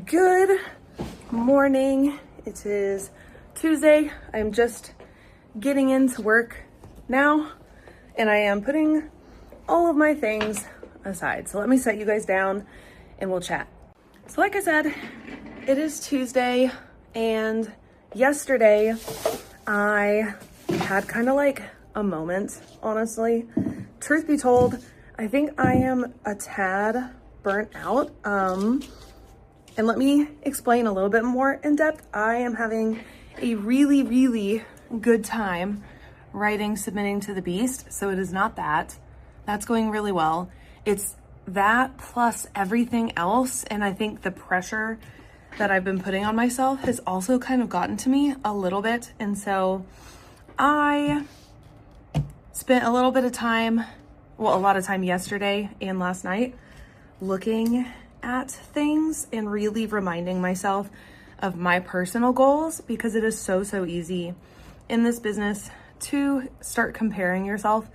Good morning. It is Tuesday. I'm just getting into work now and I am putting all of my things aside. So let me set you guys down and we'll chat. So like I said, it is Tuesday and yesterday I had kind of like a moment, honestly. Truth be told, I think I am a tad burnt out. And let me explain a little bit more in depth. I am having a really, really good time writing Submitting to the Beast. So it is not that. That's going really well. It's that plus everything else. And I think the pressure that I've been putting on myself has also kind of gotten to me a little bit. And so I spent a little bit of time, well, a lot of time yesterday and last night looking at things and really reminding myself of my personal goals, because it is so easy in this business to start comparing yourself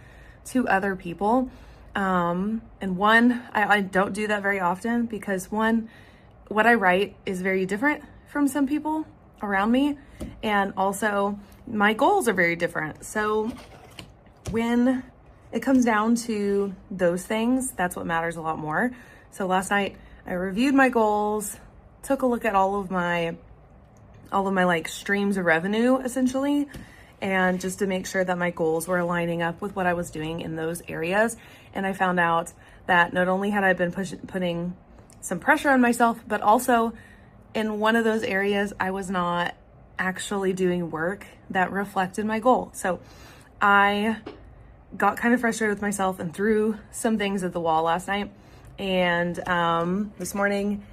to other people. And one, I don't do that very often because one, what I write is very different from some people around me. And also my goals are very different. So when it comes down to those things, that's what matters a lot more. So last night I reviewed my goals, took a look at all of my like streams of revenue essentially, and just to make sure that my goals were aligning up with what I was doing in those areas. And I found out that not only had I been putting some pressure on myself, but also in one of those areas, I was not actually doing work that reflected my goal. So I got kind of frustrated with myself and threw some things at the wall last night. And this morning,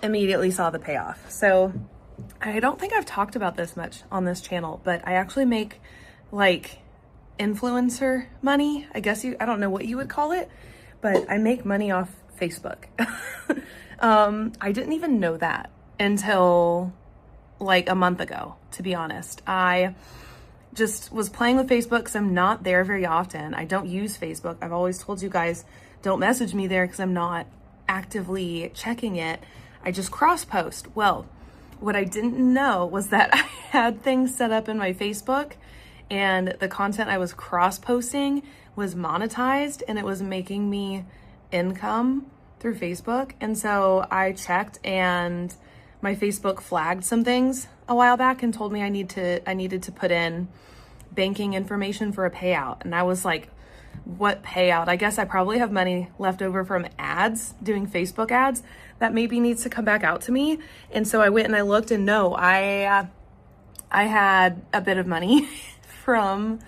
immediately saw the payoff. So I don't think I've talked about this much on this channel, but I actually make like influencer money. I don't know what you would call it, but I make money off Facebook. I didn't even know that until like a month ago, to be honest. I just was playing with Facebook because I'm not there very often. I don't use Facebook. I've always told you guys, don't message me there because I'm not actively checking it. I just cross post. Well, what I didn't know was that I had things set up in my Facebook and the content I was cross posting was monetized and it was making me income through Facebook. And so I checked and my Facebook flagged some things a while back and told me I needed to put in banking information for a payout. And I was like, what payout? I guess I probably have money left over from ads, doing Facebook ads, that maybe needs to come back out to me. And so I went and I looked and no, I had a bit of money from,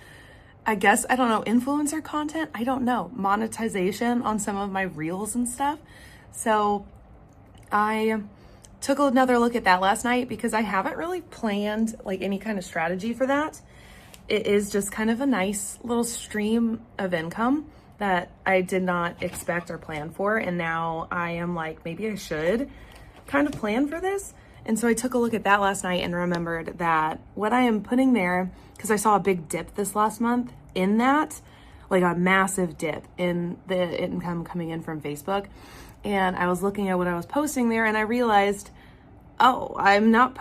I guess, I don't know, influencer content. I don't know, monetization on some of my reels and stuff. So I took another look at that last night because I haven't really planned like any kind of strategy for that. It is just kind of a nice little stream of income that I did not expect or plan for. And now I am like, maybe I should kind of plan for this. And so I took a look at that last night and remembered that what I am putting there, because I saw a big dip this last month in that, like a massive dip in the income coming in from Facebook. And I was looking at what I was posting there and I realized, oh, I'm not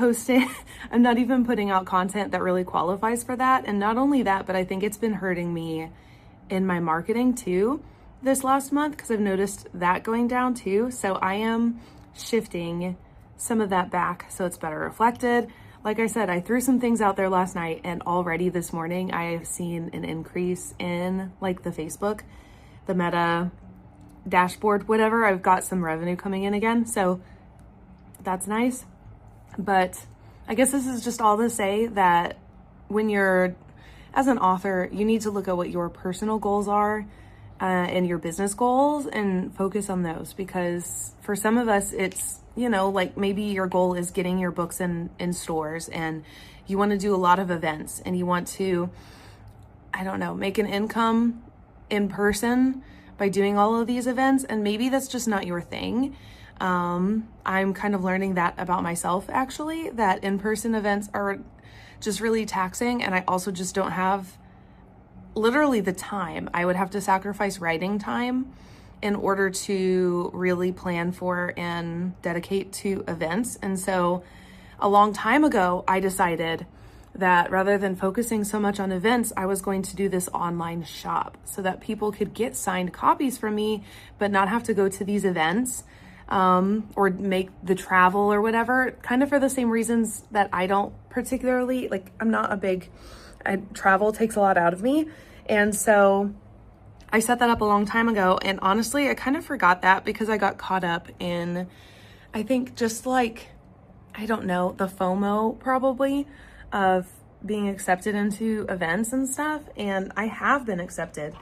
even putting out content that really qualifies for that. And not only that, but I think it's been hurting me in my marketing too this last month because I've noticed that going down too. So I am shifting some of that back so it's better reflected. Like I said, I threw some things out there last night and already this morning I have seen an increase in like the Facebook, the Meta dashboard, whatever. I've got some revenue coming in again. So that's nice. But I guess this is just all to say that when you're, as an author, you need to look at what your personal goals are and your business goals and focus on those. Because for some of us, it's, you know, like maybe your goal is getting your books in stores and you want to do a lot of events and you want to, I don't know, make an income in person by doing all of these events. And maybe that's just not your thing. I'm kind of learning that about myself, actually, that in-person events are just really taxing. And I also just don't have literally the time. I would have to sacrifice writing time in order to really plan for and dedicate to events. And so a long time ago, I decided that rather than focusing so much on events, I was going to do this online shop so that people could get signed copies from me, but not have to go to these events or make the travel or whatever, kind of for the same reasons that I don't particularly, like, I'm not a big, travel takes a lot out of me. And so I set that up a long time ago, and honestly, I kind of forgot that because I got caught up in, I think, just like, I don't know, the FOMO probably of being accepted into events and stuff. And I have been accepted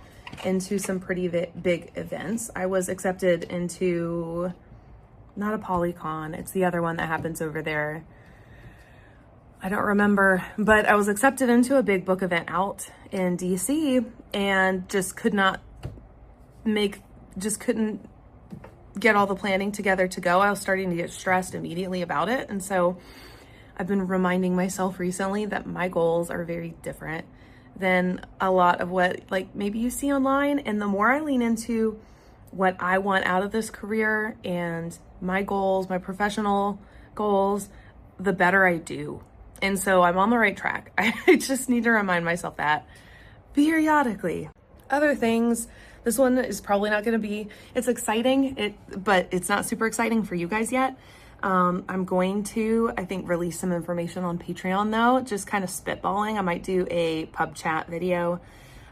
into some pretty big events. I was accepted into, not a Polycon, it's the other one that happens over there. I don't remember, but I was accepted into a big book event out in DC and just couldn't get all the planning together to go. I was starting to get stressed immediately about it. And so I've been reminding myself recently that my goals are very different than a lot of what, like, maybe you see online. And the more I lean into what I want out of this career and my goals, my professional goals, the better I do. And so I'm on the right track. I just need to remind myself that periodically. Other things, this one is probably not going to be, it's exciting, but it's not super exciting for you guys yet. I'm going to, I think, release some information on Patreon though, just kind of spitballing. I might do a pub chat video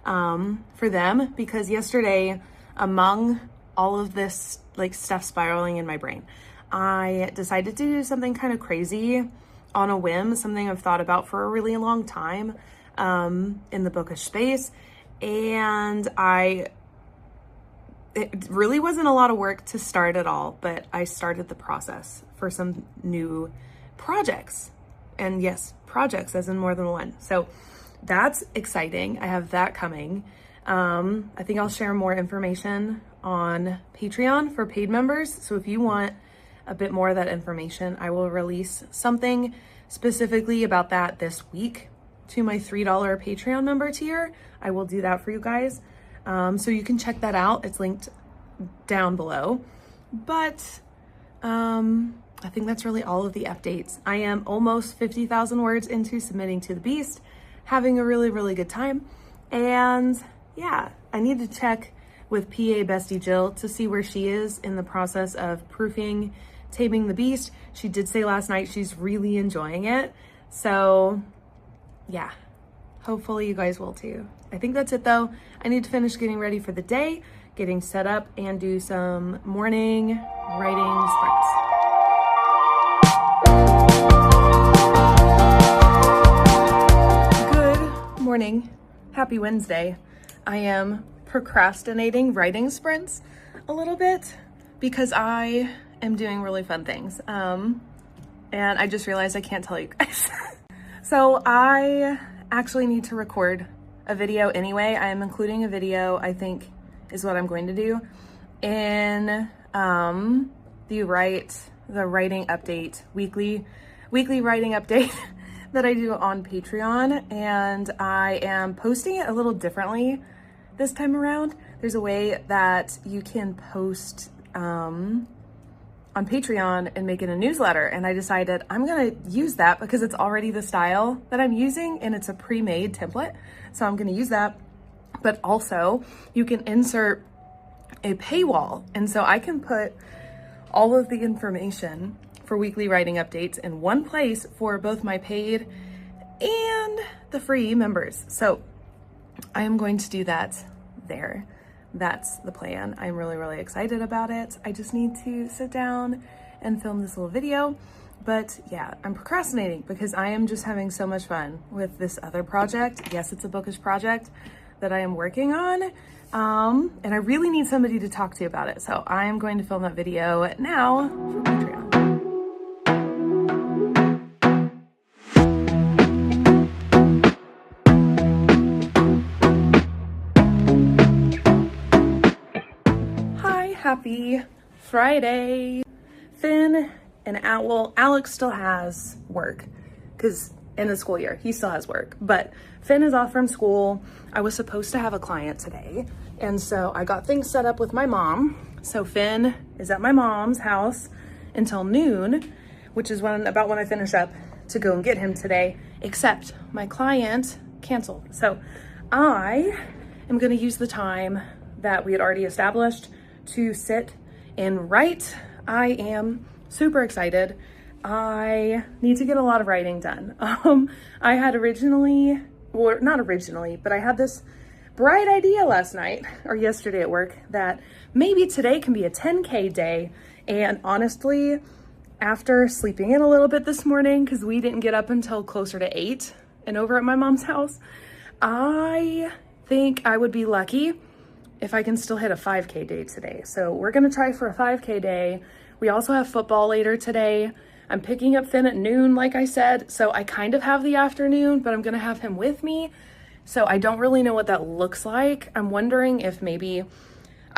for them, because yesterday, among all of this like stuff spiraling in my brain, I decided to do something kind of crazy on a whim, something I've thought about for a really long time in the bookish space. And it really wasn't a lot of work to start at all, but I started the process for some new projects. And yes, projects as in more than one. So that's exciting. I have that coming. I think I'll share more information on Patreon for paid members. So if you want a bit more of that information, I will release something specifically about that this week to my $3 Patreon member tier. I will do that for you guys. So you can check that out. It's linked down below. But I think that's really all of the updates. I am almost 50,000 words into submitting to the Beast, having a really, really good time. And yeah, I need to check with PA Bestie Jill to see where she is in the process of proofing Taming the Beast. She did say last night she's really enjoying it. So yeah, hopefully you guys will too. I think that's it though. I need to finish getting ready for the day, getting set up, and do some morning writing sprints. Good morning. Happy Wednesday. I am procrastinating writing sprints a little bit because I am doing really fun things. And I just realized I can't tell you guys. So I actually need to record a video anyway. I am including a video, I think is what I'm going to do, in the writing update, weekly writing update that I do on Patreon. And I am posting it a little differently this time around. There's a way that you can post on Patreon and make it a newsletter. And I decided I'm gonna use that because it's already the style that I'm using and it's a pre-made template. So I'm gonna use that, but also you can insert a paywall. And so I can put all of the information for weekly writing updates in one place for both my paid and the free members. So I am going to do that there. That's the plan. I'm really, really excited about it. I just need to sit down and film this little video. But yeah, I'm procrastinating because I am just having so much fun with this other project. Yes, it's a bookish project that I am working on. And I really need somebody to talk to about it. So I am going to film that video now for Patreon. Happy Friday. Finn and Alex still has work because in the school year, he still has work, but Finn is off from school. I was supposed to have a client today And so I got things set up with my mom. So Finn is at my mom's house until noon, which is about when I finish up to go and get him today, except my client canceled. So I am gonna use the time that we had already established to sit and write. I am super excited. I need to get a lot of writing done. I had originally, or not originally, but I had this bright idea last night or yesterday at work that maybe today can be a 10K day. And honestly, after sleeping in a little bit this morning, because we didn't get up until closer to 8 and over at my mom's house, I think I would be lucky if I can still hit a 5K day today. So we're gonna try for a 5K day. We also have football later today. I'm picking up Finn at noon, like I said. So I kind of have the afternoon, but I'm gonna have him with me. So I don't really know what that looks like. I'm wondering if maybe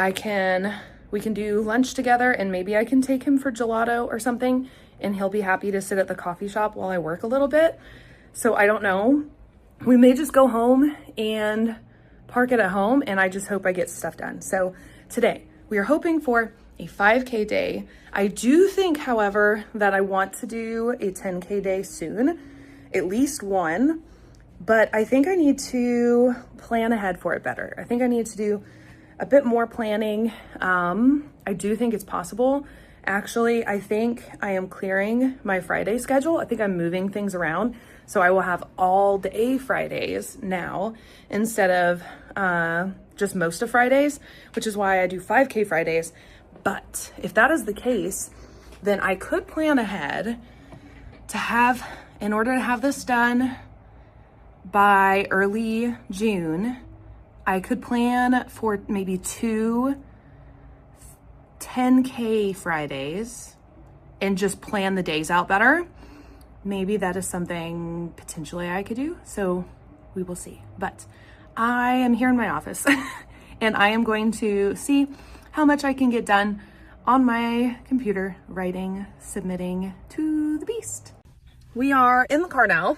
we can do lunch together and maybe I can take him for gelato or something and he'll be happy to sit at the coffee shop while I work a little bit. So I don't know. We may just go home and park it at home and I just hope I get stuff done. So today we are hoping for a 5K day. I do think, however, that I want to do a 10K day soon, at least one, but I think I need to plan ahead for it better. I think I need to do a bit more planning. I do think it's possible. Actually, I think I am clearing my Friday schedule. I think I'm moving things around. So I will have all day Fridays now instead of just most of Fridays, which is why I do 5K Fridays. But if that is the case, then I could plan ahead in order to have this done by early June. I could plan for maybe 2 10K Fridays and just plan the days out better. Maybe that is something potentially I could do. So we will see. But I am here in my office and I am going to see how much I can get done on my computer, writing, submitting to the beast. We are in the car now.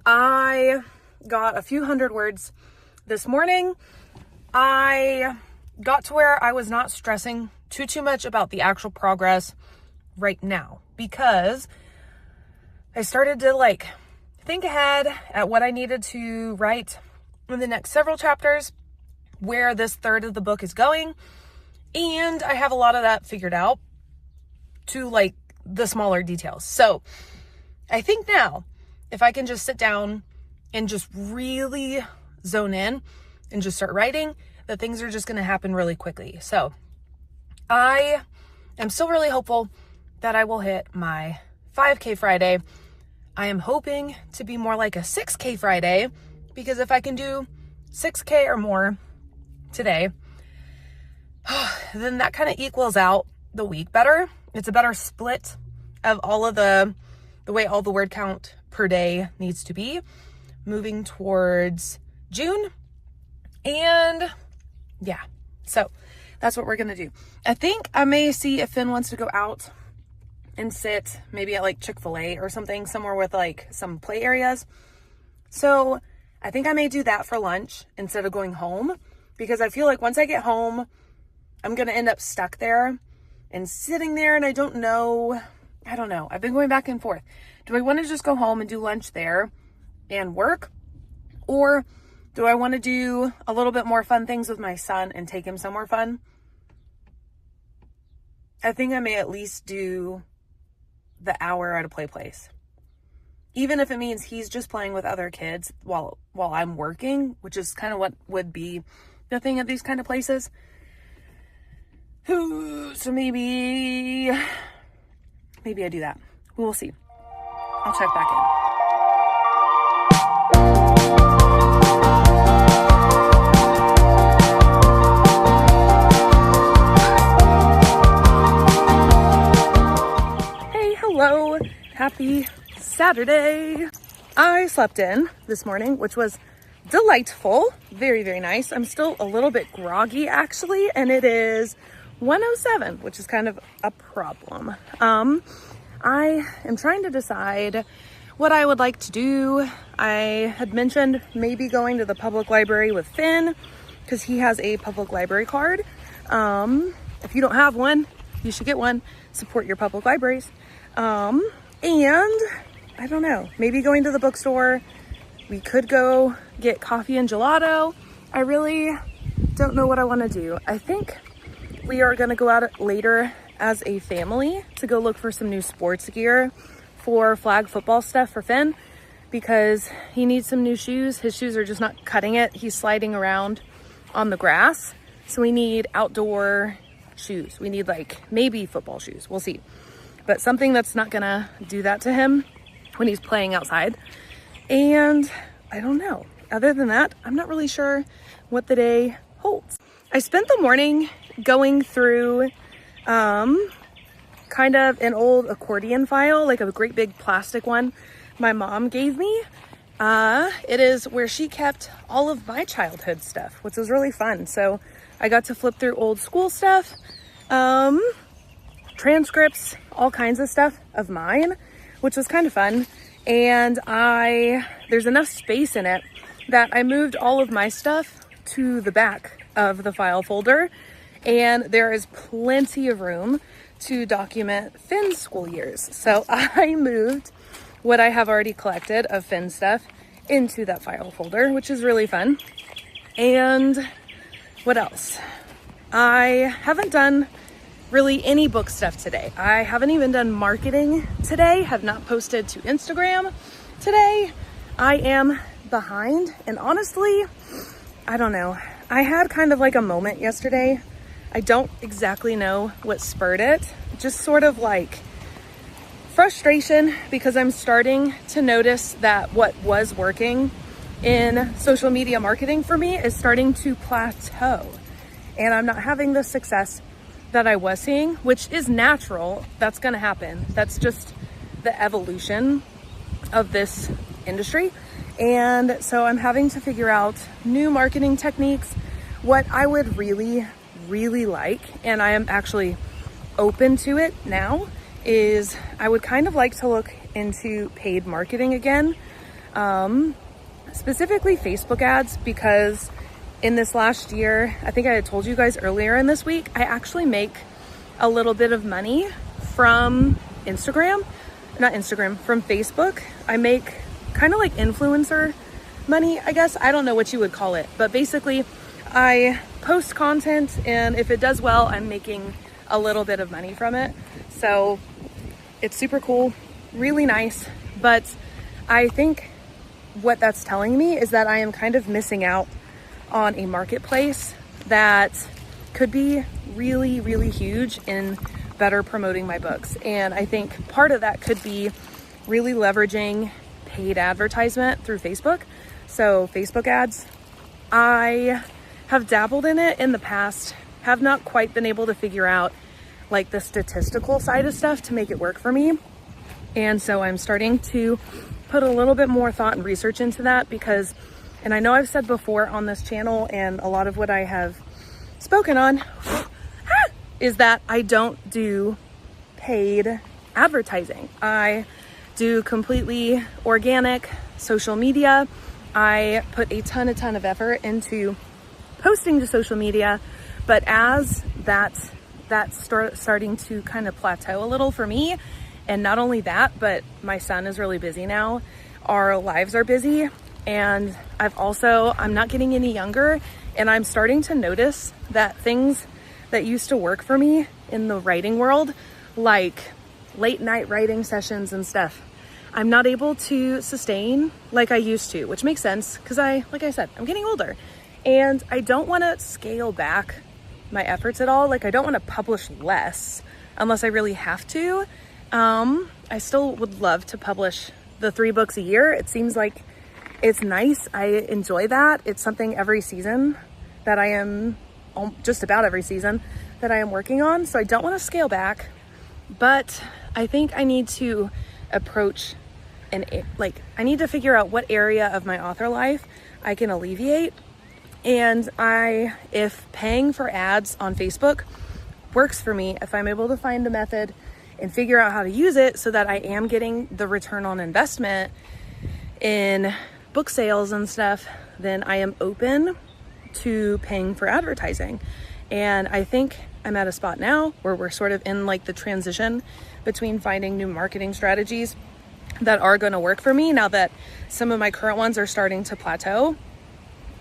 I got a few hundred words this morning. I got to where I was not stressing too much about the actual progress right now because I started to think ahead at what I needed to write in the next several chapters, where this third of the book is going. And I have a lot of that figured out to the smaller details. So I think now if I can just sit down and just really zone in and just start writing, that things are just going to happen really quickly. So I am still really hopeful that I will hit my 5K Friday. I am hoping to be more like a 6K Friday, because if I can do 6K or more today, then that kind of equals out the week better. It's a better split of all of the way all the word count per day needs to be moving towards June. And yeah, so that's what we're going to do. I think I may see if Finn wants to go out and sit maybe at Chick-fil-A or something, somewhere with some play areas. So I think I may do that for lunch instead of going home, because I feel like once I get home, I'm going to end up stuck there and sitting there. And I don't know. I've been going back and forth. Do I want to just go home and do lunch there and work? Or do I want to do a little bit more fun things with my son and take him somewhere fun? I think I may at least do the hour at a play place. Even if it means he's just playing with other kids while I'm working, which is kind of what would be the thing at these kind of places. So maybe I do that. We'll see. I'll check back in. Hey, hello. Happy Saturday. I slept in this morning, which was delightful. Very, very nice. I'm still a little bit groggy actually, and it is 1:07, which is kind of a problem. I am trying to decide what I would like to do. I had mentioned maybe going to the public library with Finn because he has a public library card. If you don't have one, you should get one. Support your public libraries. And I don't know, maybe going to the bookstore. We could go get coffee and gelato. I really don't know what I want to do. I think we are going to go out later as a family to go look for some new sports gear for flag football stuff for Finn, because he needs some new shoes. His shoes are just not cutting it. He's sliding around on the grass. So we need outdoor shoes. We need like maybe football shoes. We'll see. But something that's not gonna do that to him when he's playing outside. And I don't know. Other than that, I'm not really sure what the day holds. I spent the morning going through kind of an old accordion file, like a great big plastic one my mom gave me. It is where she kept all of my childhood stuff, which was really fun. So I got to flip through old school stuff, transcripts, all kinds of stuff of mine, which was kind of fun. And there's enough space in it that I moved all of my stuff to the back of the file folder. And there is plenty of room to document Finn's school years. So I moved what I have already collected of Finn stuff into that file folder, which is really fun. And what else? I haven't done really any book stuff today. I haven't even done marketing today, have not posted to Instagram today. I am behind, and honestly, I don't know. I had kind of like a moment yesterday. I don't exactly know what spurred it. Just sort of like frustration, because I'm starting to notice that what was working in social media marketing for me is starting to plateau. And I'm not having the success that I was seeing, which is natural. That's going to happen. That's just the evolution of this industry. And so I'm having to figure out new marketing techniques. What I would really like, and I am actually open to it now, is I would kind of like to look into paid marketing again, specifically Facebook ads, because in this last year, I think I had told you guys earlier in this week, I actually make a little bit of money from from Facebook. I make kind of like influencer money, I guess. I don't know what you would call it, but basically I post content, and if it does well, I'm making a little bit of money from it. So it's super cool, really nice. But I think what that's telling me is that I am kind of missing out on a marketplace that could be really huge in better promoting my books. And I think part of that could be really leveraging paid advertisement through Facebook. So Facebook ads, I have dabbled in it in the past, have not quite been able to figure out like the statistical side of stuff to make it work for me. And so I'm starting to put a little bit more thought and research into that, because, and I know I've said before on this channel, and a lot of what I have spoken on is that I don't do paid advertising. I do completely organic social media. I put a ton of effort into posting to social media, but as that's starting to kind of plateau a little for me. And not only that, but my son is really busy now. Our lives are busy, and I'm not getting any younger, and I'm starting to notice that things that used to work for me in the writing world, like late night writing sessions and stuff, I'm not able to sustain like I used to, which makes sense because like I said, I'm getting older, and I don't want to scale back my efforts at all. Like, I don't want to publish less unless I really have to. I still would love to publish the 3 books a year. It seems like it's nice. I enjoy that. It's something every season that I am, just about every season that I am working on. So I don't want to scale back, but I think I need to approach I need to figure out what area of my author life I can alleviate. And if paying for ads on Facebook works for me, if I'm able to find a method and figure out how to use it so that I am getting the return on investment in book sales and stuff, then I am open to paying for advertising. And I think I'm at a spot now where we're sort of in like the transition between finding new marketing strategies that are going to work for me now that some of my current ones are starting to plateau.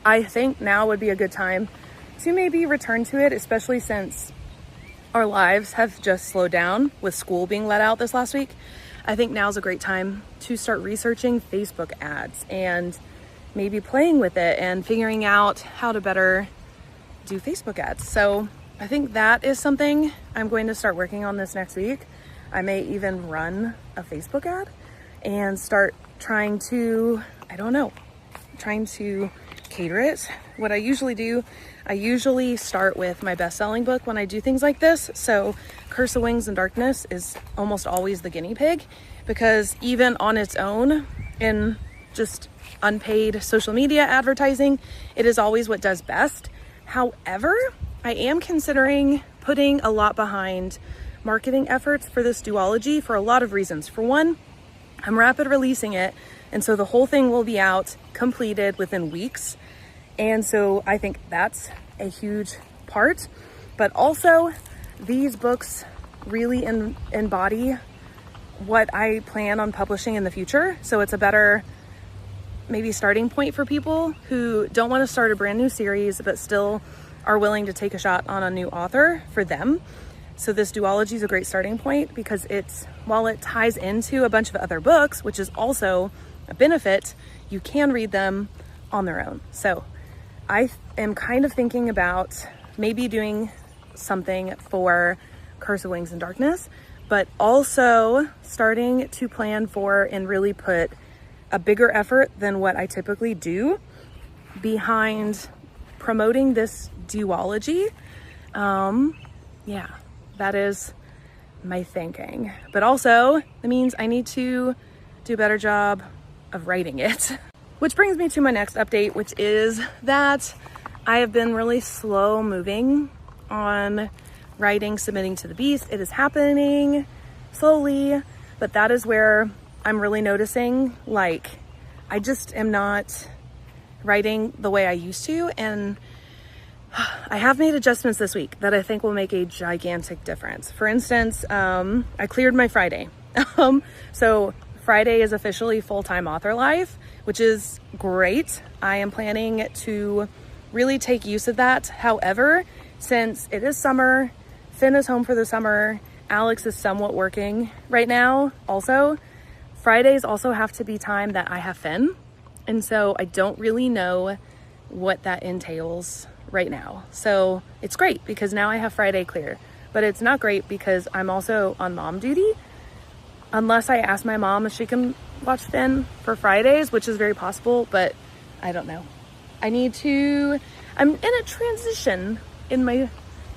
I think now would be a good time to maybe return to it, especially since our lives have just slowed down with school being let out this last week. I think now's a great time to start researching Facebook ads and maybe playing with it and figuring out how to better do Facebook ads. So I think that is something I'm going to start working on this next week. I may even run a Facebook ad and start trying to cater it. What I usually do, I usually start with my best-selling book when I do things like this. So Curse of Wings and Darkness is almost always the guinea pig, because even on its own in just unpaid social media advertising, it is always what does best. However, I am considering putting a lot behind marketing efforts for this duology for a lot of reasons. For one, I'm rapid releasing it, and so the whole thing will be out completed within weeks. And so I think that's a huge part. But also, these books really embody what I plan on publishing in the future. So it's a better maybe starting point for people who don't want to start a brand new series but still are willing to take a shot on a new author for them. So this duology is a great starting point because while it ties into a bunch of other books, which is also a benefit, you can read them on their own. So I am kind of thinking about maybe doing something for Curse of Wings and Darkness, but also starting to plan for and really put a bigger effort than what I typically do behind promoting this duology. Yeah, that is my thinking. But also, it means I need to do a better job of writing it. Which brings me to my next update, which is that I have been really slow moving on writing Submitting to the Beast. It is happening slowly, but that is where I'm really noticing, like, I just am not writing the way I used to. And I have made adjustments this week that I think will make a gigantic difference. For instance, I cleared my Friday. So Friday is officially full-time author life, which is great. I am planning to really take use of that. However, since it is summer, Finn is home for the summer, Alex is somewhat working right now also, Fridays also have to be time that I have Finn. And so I don't really know what that entails right now. So it's great because now I have Friday clear, but it's not great because I'm also on mom duty. Unless I ask my mom if she can watch Finn for Fridays, which is very possible, but I don't know. I'm in a transition in my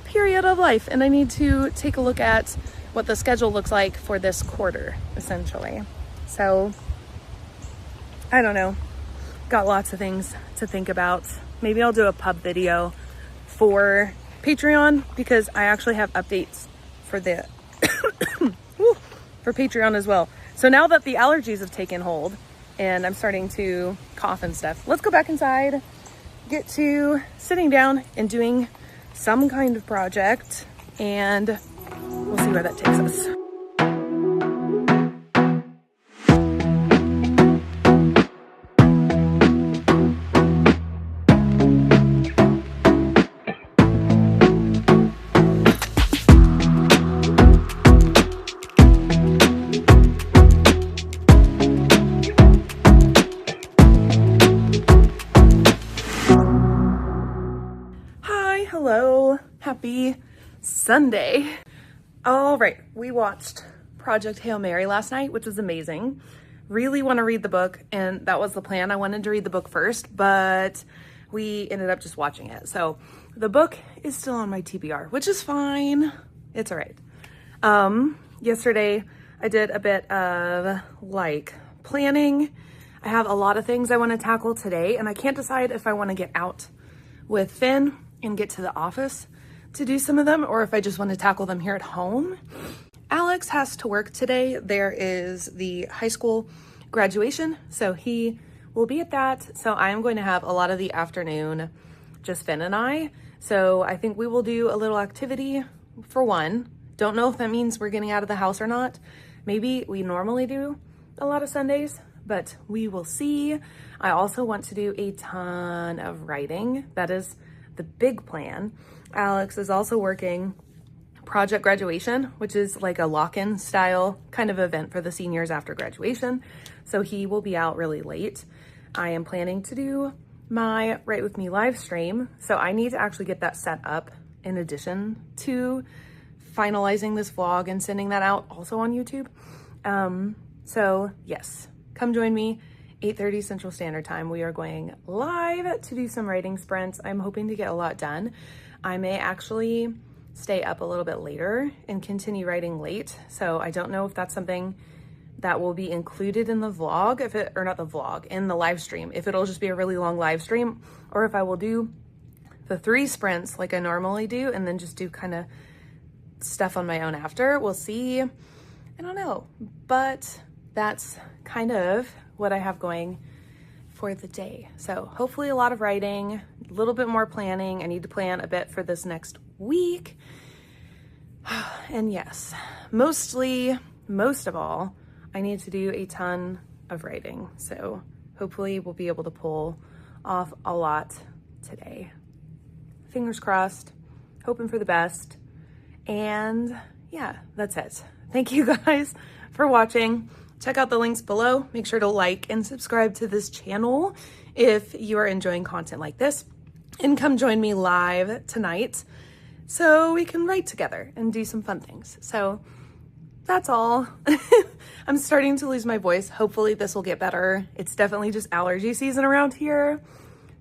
period of life, and I need to take a look at what the schedule looks like for this quarter, essentially. So, I don't know. Got lots of things to think about. Maybe I'll do a pub video for Patreon because I actually have updates for the for Patreon as well. So now that the allergies have taken hold and I'm starting to cough and stuff, let's go back inside, get to sitting down and doing some kind of project, and we'll see where that takes us. Hello, happy Sunday. All right, we watched Project Hail Mary last night, which was amazing. Really want to read the book, and that was the plan. I wanted to read the book first, but we ended up just watching it. So the book is still on my TBR, which is fine. It's all right. Yesterday I did a bit of like planning. I have a lot of things I want to tackle today, and I can't decide if I want to get out with Finn and get to the office to do some of them, or if I just want to tackle them here at home. Alex has to work today. There is the high school graduation, so he will be at that. So I am going to have a lot of the afternoon just Finn and I. So I think we will do a little activity for one. Don't know if that means we're getting out of the house or not. Maybe we normally do a lot of Sundays, but we will see. I also want to do a ton of writing. That is the big plan. Alex is also working project graduation, which is like a lock-in style kind of event for the seniors after graduation. So he will be out really late. I am planning to do my Write With Me live stream. So I need to actually get that set up in addition to finalizing this vlog and sending that out also on YouTube. So yes, come join me, 8:30 Central Standard Time. We are going live to do some writing sprints. I'm hoping to get a lot done. I may actually stay up a little bit later and continue writing late. So I don't know if that's something that will be included in the vlog, or not the vlog, in the live stream, if it'll just be a really long live stream, or if I will do the 3 sprints like I normally do and then just do kind of stuff on my own after. We'll see. I don't know, but that's kind of what I have going for the day. So hopefully a lot of writing, a little bit more planning. I need to plan a bit for this next week. And yes, most of all, I need to do a ton of writing. So hopefully we'll be able to pull off a lot today. Fingers crossed, hoping for the best. And yeah, that's it. Thank you guys for watching. Check out the links below. Make sure to like and subscribe to this channel if you are enjoying content like this. And come join me live tonight so we can write together and do some fun things. So that's all. I'm starting to lose my voice. Hopefully this will get better. It's definitely just allergy season around here.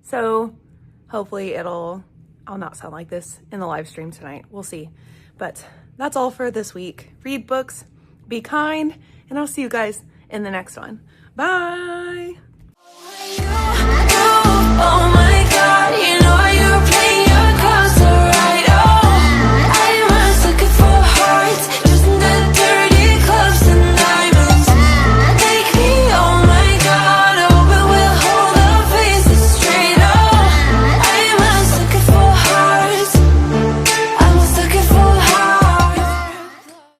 So hopefully I'll not sound like this in the live stream tonight. We'll see. But that's all for this week. Read books, be kind, and I'll see you guys in the next one. Bye.